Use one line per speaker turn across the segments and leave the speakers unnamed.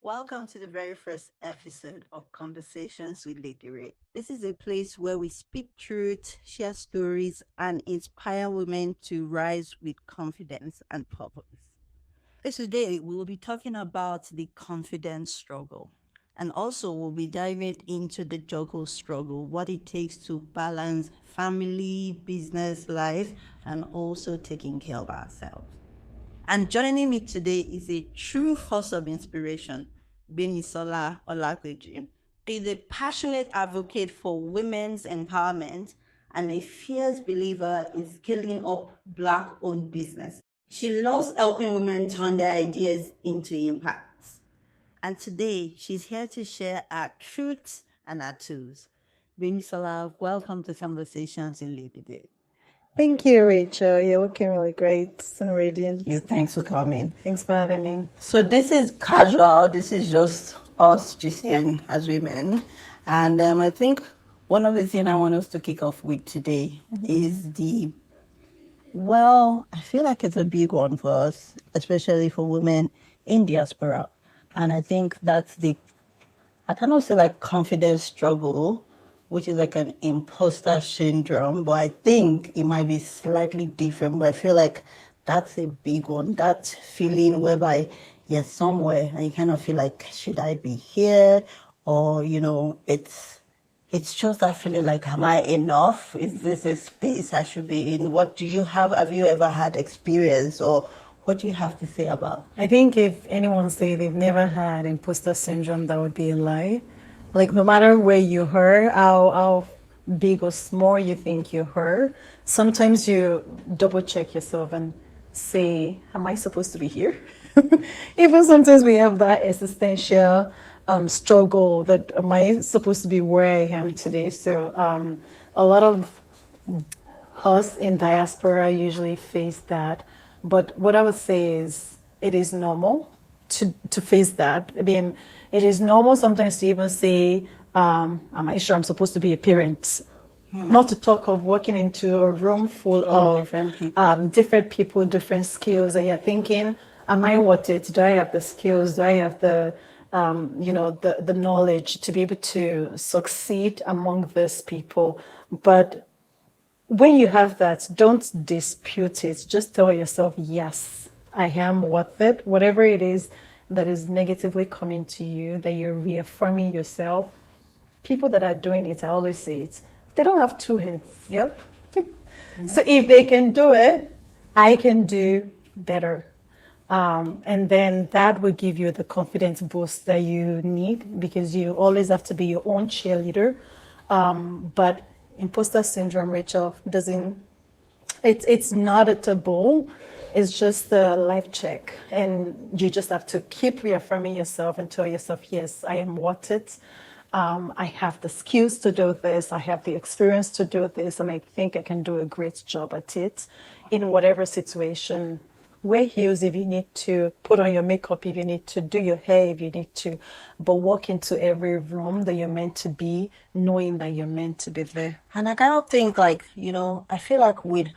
Welcome to the very first episode of Conversations with Lady Ray. This is a place where we speak truth, share stories, and inspire women to rise with confidence and purpose. Today, we will be talking about the confidence struggle. And also, we'll be diving into the juggle struggle, what it takes to balance family, business, life, and also taking care of ourselves. And joining me today is a true force of inspiration, Benisola Olakweju. She's a passionate advocate for women's empowerment and a fierce believer in scaling up Black-owned business. She loves helping women turn their ideas into impacts. And today, she's here to share our truths and our tools. Benisola, welcome to Conversations in Lady Day.
Thank you, Rachel. You're looking really great and radiant.
Thanks for coming.
Thanks for having me.
So this is casual. This is just us GCN as women. And I think one of the things I want us to kick off with today is I feel like it's a big one for us, especially for women in diaspora. And I think that's I cannot say like confidence struggle, which is like an imposter syndrome, but I think it might be slightly different. But I feel like that's a big one. That feeling whereby you're somewhere and you kind of feel like, should I be here? Or, it's just that feeling like, am I enough? Is this a space I should be in? What do you have? Have you ever had experience, or what do you have to say about?
I think if anyone say they've never had imposter syndrome, that would be a lie. Like no matter where you are, how big or small you think you are, sometimes you double check yourself and say, am I supposed to be here? Even sometimes we have that existential struggle that am I supposed to be where I am today? So a lot of us in diaspora usually face that. But what I would say is it is normal to face that. I mean, it is normal sometimes to even say, am I sure I'm supposed to be a parent? Not to talk of walking into a room full of different people, different skills, and you're thinking, am I worth it? Do I have the skills? Do I have the knowledge to be able to succeed among these people? But when you have that, don't dispute it. Just tell yourself, yes, I am worth it. Whatever it is that is negatively coming to you, that you're reaffirming yourself. People that are doing it, I always say it, they don't have two heads. Yep. So if they can do it, I can do better. And then that will give you the confidence boost that you need, because you always have to be your own cheerleader. But imposter syndrome, Rachel, it's not a taboo. It's just a life check. And you just have to keep reaffirming yourself and tell yourself, yes, I am worth it. I have the skills to do this. I have the experience to do this. And I think I can do a great job at it in whatever situation. Wear heels if you need to, put on your makeup if you need to, do your hair if you need to, but walk into every room that you're meant to be, knowing that you're meant to be there.
And I kind of think I feel like with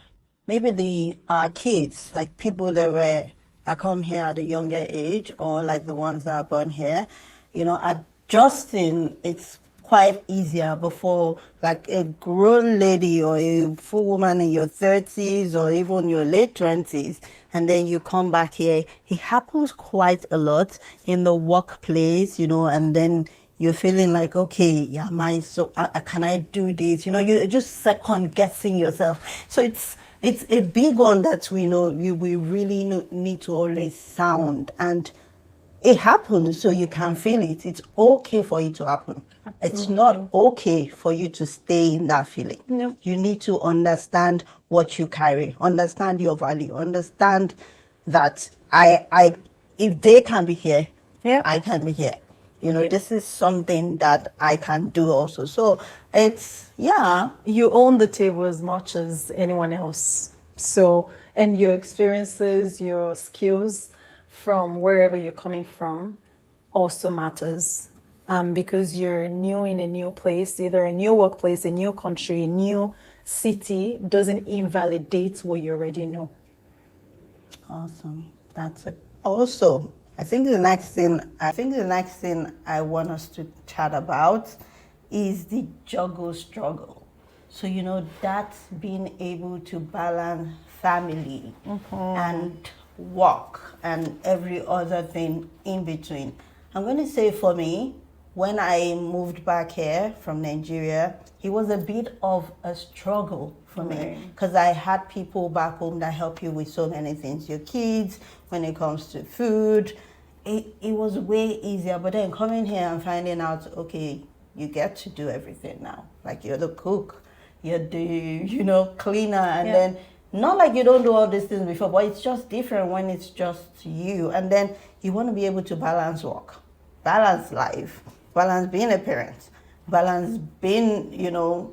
maybe the kids, like people that come here at a younger age, or like the ones that are born here, adjusting, it's quite easier before like a grown lady or a full woman in your 30s or even your late 20s, and then you come back here. It happens quite a lot in the workplace, and then you're feeling like, okay, yeah, can I do this? You're just second guessing yourself. So it's a big one that we really need to always sound, and it happens so you can feel it. It's okay for it to happen. It's not okay for you to stay in that feeling.
No.
You need to understand what you carry, understand your value, understand that if they can be here,
Yeah.
I can be here. This is something that I can do also. So
You own the table as much as anyone else. So, and your experiences, your skills from wherever you're coming from also matters. Because you're new in a new place, either a new workplace, a new country, a new city, doesn't invalidate what you already know.
Awesome. That's it. Also, I think the next thing I want us to chat about is the juggle struggle. So, that's being able to balance family and work and every other thing in between. I'm going to say for me, when I moved back here from Nigeria, it was a bit of a struggle for me
Right.
because I had people back home that help you with so many things. Your kids, when it comes to food, it was way easier. But then coming here and finding out, okay, you get to do everything now. Like you're the cook, you're the, cleaner, and
Yeah.
then not like you don't do all these things before, but it's just different when it's just you. And then you want to be able to balance work, balance life, balance being a parent, balance being,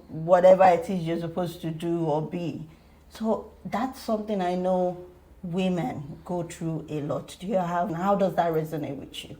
whatever it is you're supposed to do or be. So that's something I know women go through a lot. Do you have, how does that resonate with you?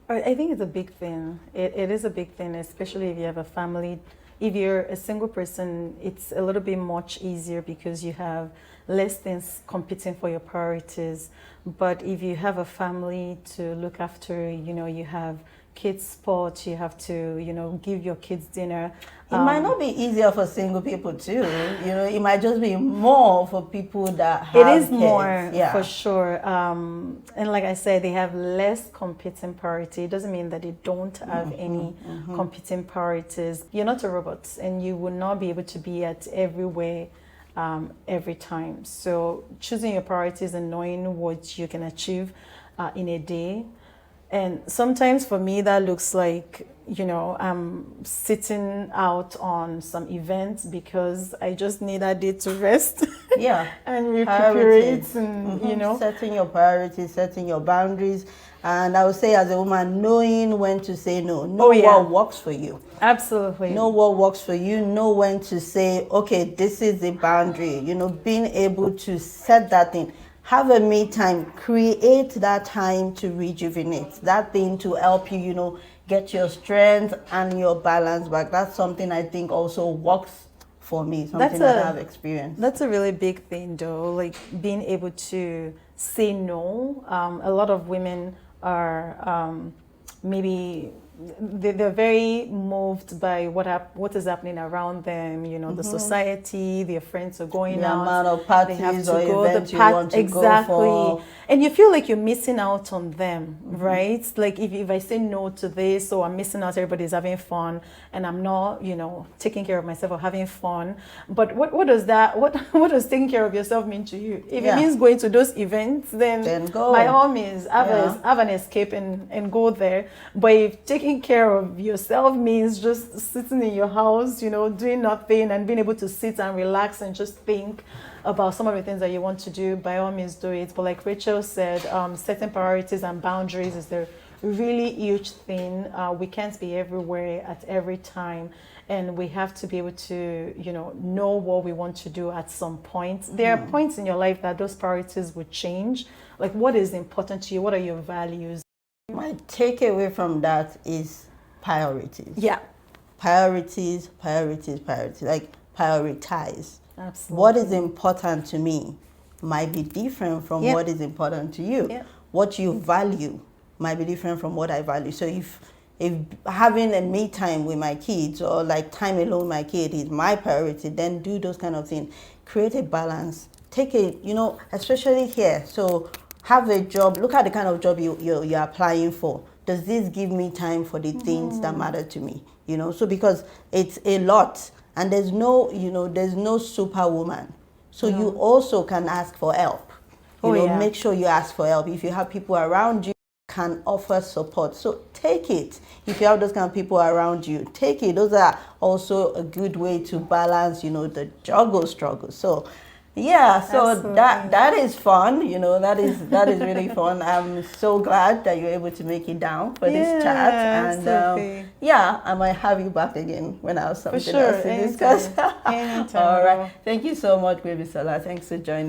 I think it's a big thing. It is a big thing, especially if you have a family. If you're a single person, it's a little bit much easier because you have less things competing for your priorities. But if you have a family to look after, you have kids sport, you have to, give your kids dinner.
It might not be easier for single people too. It might just be more for people that have
It is
kids.
more
Yeah.
for sure. And like I said, they have less competing priority. It doesn't mean that they don't have any competing priorities. You're not a robot and you will not be able to be at everywhere every time. So choosing your priorities and knowing what you can achieve in a day. And sometimes for me, that looks like, I'm sitting out on some events because I just need a day to rest.
Yeah.
And recuperate
Priorities.
and,
Setting your priorities, setting your boundaries. And I would say as a woman, knowing when to say no. Know what works for you.
Absolutely.
Know what works for you. Know when to say, okay, this is the boundary. Being able to set that thing. Have a me time. Create that time to rejuvenate. That thing to help you, get your strength and your balance back. That's something I think also works for me. Something that I've experienced.
That's a really big thing, though. Like being able to say no. A lot of women are maybe they're very moved by what is happening around them. The society, their friends are going
the
out.
amount of parties or events you want to go for.
And you feel like you're missing out on them, right? Like if I say no to this, so I'm missing out. Everybody's having fun, and I'm not, taking care of myself or having fun. But what does that? What does taking care of yourself mean to you? If it means going to those events, then
go.
By all means, have an escape and go there. But if taking care of yourself means just sitting in your house, doing nothing and being able to sit and relax and just think about some of the things that you want to do, by all means do it. But like Rachel said, setting priorities and boundaries is the really huge thing. We can't be everywhere at every time, and we have to be able to know what we want to do at some point. There are points in your life that those priorities would change. Like what is important to you? What are your values?
My takeaway from that is priorities.
Yeah.
Priorities. Like prioritize.
Absolutely.
What is important to me might be different from what is important to you.
Yeah.
What you value might be different from what I value. So if having a me time with my kids or like time alone with my kid is my priority, then do those kind of things. Create a balance. Take especially here. So have a job. Look at the kind of job you're applying for. Does this give me time for the things that matter to me? So because it's a lot. And there's no superwoman. So you also can ask for help. Make sure you ask for help. If you have people around you can offer support. So take it. If you have those kind of people around you, take it. Those are also a good way to balance, the juggle struggle. So so that is fun, that is really fun. I'm so glad that you're able to make it down for this chat. And I might have you back again when I have something else to discuss.
Anytime.
All right. Thank you so much, Baby Sola. Thanks for joining.